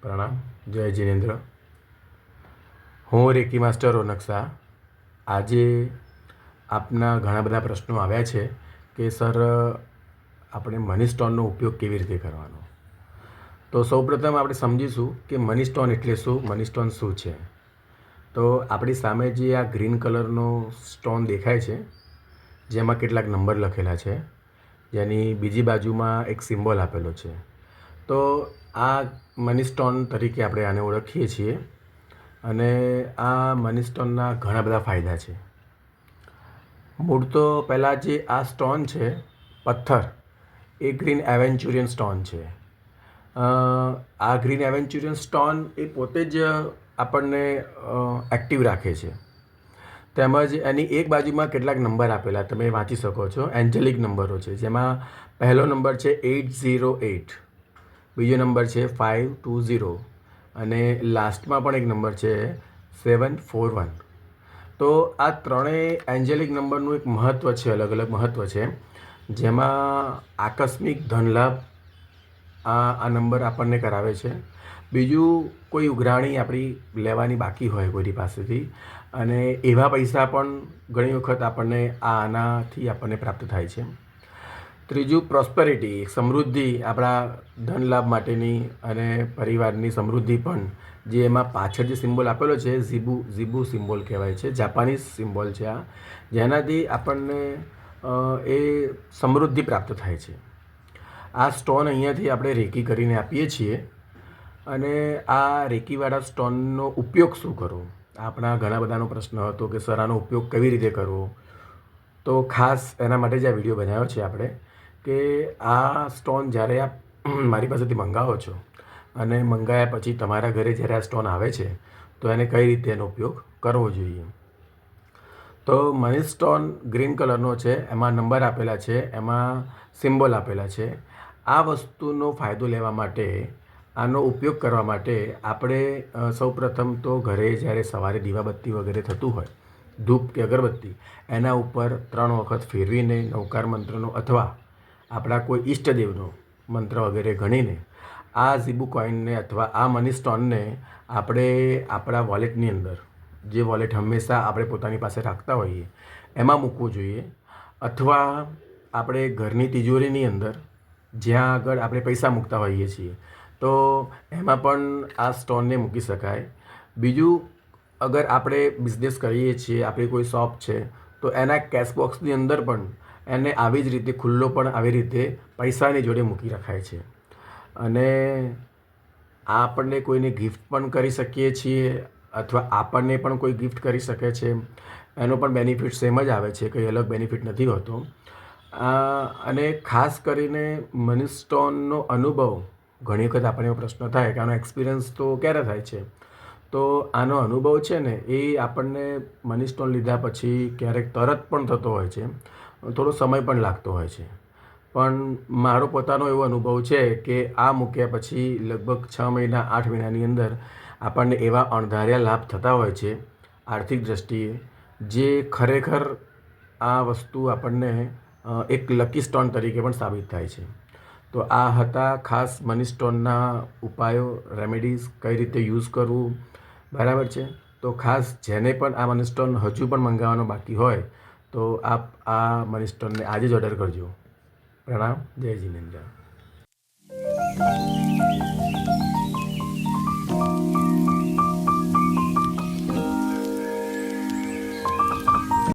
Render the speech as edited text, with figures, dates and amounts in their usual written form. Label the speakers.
Speaker 1: પ્રણામ. જય જિનેન્દ્ર. હું રેકી માસ્ટર રોનક શાહ. આજે આપના ઘણા બધા પ્રશ્નો આવ્યા છે કે સર આપણે મની સ્ટોનનો ઉપયોગ કેવી રીતે કરવાનો. તો સૌપ્રથમ આપણે સમજીશું કે મની સ્ટોન એટલે શું, મની સ્ટોન શું છે. તો આપણી સામે જે આ ગ્રીન કલરનો સ્ટોન દેખાય છે, જેમાં કેટલાક નંબર લખેલા છે, જેની બીજી બાજુમાં એક સિમ્બોલ આપેલો છે. તો આ મની સ્ટોન તરીકે આપણે આને ઓળખીએ છીએ. અને આ મની સ્ટોનના ઘણા બધા ફાયદા છે. મૂળ તો પહેલાં જે આ સ્ટોન છે, પથ્થર, એ ગ્રીન એવેન્ચુરિયન સ્ટોન છે. આ ગ્રીન એવેન્ચુરિયન સ્ટોન એ પોતે જ આપણને એક્ટિવ રાખે છે. તેમજ એની એક બાજુમાં કેટલાક નંબર આપેલા તમે વાંચી શકો છો, એન્જેલિક નંબરો છે, જેમાં પહેલો નંબર છે 808, બીજો નંબર છે 520 અને લાસ્ટમાં પણ એક નંબર છે 741. તો આ ત્રણેય એન્જેલિક નંબરનું એક મહત્ત્વ છે, અલગ અલગ મહત્ત્વ છે, જેમાં આકસ્મિક ધનલાભ આ નંબર આપણને કરાવે છે. બીજું, કોઈ ઉઘરાણી આપણી લેવાની બાકી હોય કોઈની પાસેથી, અને એવા પૈસા પણ ઘણી વખત આનાથી આપણને પ્રાપ્ત થાય છે. ત્રીજું, પ્રોસ્પેરિટી, સમૃદ્ધિ, આપણા ધનલાભ માટેની અને પરિવારની સમૃદ્ધિ પણ, જે એમાં પાછળ જે સિમ્બોલ આપેલો છે, ઝીબુ સિમ્બોલ કહેવાય છે, જાપાનીઝ સિમ્બોલ છે આ, જેનાથી આપણને એ સમૃદ્ધિ પ્રાપ્ત થાય છે. આ સ્ટોન અહીંયાથી આપણે રેકી કરીને આપીએ છીએ. અને આ રેકીવાળા સ્ટોનનો ઉપયોગ શું કરવો, આપણા ઘણા બધાનો પ્રશ્ન હતો કે સર આનો ઉપયોગ કેવી રીતે કરવો. તો ખાસ એના માટે જ આ વિડીયો બનાવ્યો છે આપણે, કે આ સ્ટોન જ્યારે આપ મારી પાસેથી મંગાવો છો અને મંગાવ્યા પછી તમારા ઘરે જ્યારે આ સ્ટોન આવે છે, તો એને કઈ રીતે એનો ઉપયોગ કરવો જોઈએ. તો મની સ્ટોન ગ્રીન કલરનો છે, એમાં નંબર આપેલા છે, એમાં સિમ્બોલ આપેલા છે. આ વસ્તુનો ફાયદો લેવા માટે, આનો ઉપયોગ કરવા માટે આપણે સૌપ્રથમ તો ઘરે જ્યારે સવારે દીવાબત્તી વગેરે થતું હોય, ધૂપ કે અગરબત્તી, એના ઉપર 3 વખત ફેરવીને નવકાર મંત્રનો અથવા આપણા કોઈ ઈષ્ટદેવનો મંત્ર વગેરે ગણીને આ ઝીબુ કોઈનને અથવા આ મની સ્ટોનને આપણે આપણા વોલેટની અંદર, જે વોલેટ હંમેશા આપણે પોતાની પાસે રાખતા હોઈએ, એમાં મૂકવું જોઈએ. અથવા આપણે ઘરની તિજોરીની અંદર, જ્યાં આગળ આપણે પૈસા મૂકતા હોઈએ છીએ, તો એમાં પણ આ સ્ટોનને મૂકી શકાય. બીજું, અગર આપણે બિઝનેસ કરીએ છીએ, આપણી કોઈ શોપ છે, તો એના કેશ બોક્સની અંદર પણ એને આવી જ રીતે ખુલ્લો પણ આવી રીતે પૈસાની જોડે મૂકી રખાય છે. અને આપણને કોઈને ગિફ્ટ પણ કરી શકીએ છીએ, અથવા આપણને પણ કોઈ ગિફ્ટ કરી શકે છે. એનો પણ બેનિફિટ સેમ જ આવે છે, કંઈ અલગ બેનિફિટ નથી હોતો. અને ખાસ કરીને મની સ્ટોનનો અનુભવ ઘણી વખત આપણને એવો પ્રશ્ન થાય કે આનો એક્સપિરિયન્સ તો ક્યારે થાય છે. તો આનો અનુભવ છે ને, એ આપણને મની સ્ટોન લીધા પછી ક્યારેક તરત પણ થતો હોય છે, થોડો સમય પણ લાગતો હોય છે. પણ મારો પોતાનો એવો અનુભવ છે કે આ મૂક્યા પછી લગભગ 6 મહિના 8 મહિનાની અંદર આપણને એવા અણધાર્યા લાભ થતા હોય છે આર્થિક દૃષ્ટિએ, જે ખરેખર આ વસ્તુ આપણને એક લકી સ્ટોન તરીકે પણ સાબિત થાય છે. તો આ હતા ખાસ મની સ્ટોનના ઉપાયો, રેમેડીઝ, કઈ રીતે યુઝ કરવું, બરાબર છે. તો ખાસ જેને પણ આ મની સ્ટોન હજુ પણ મંગાવવાનો બાકી હોય, તો આપ આ મની સ્ટોનને આજે જ ઓર્ડર કરજો. પ્રણામ. જય જિનેન્દ્ર.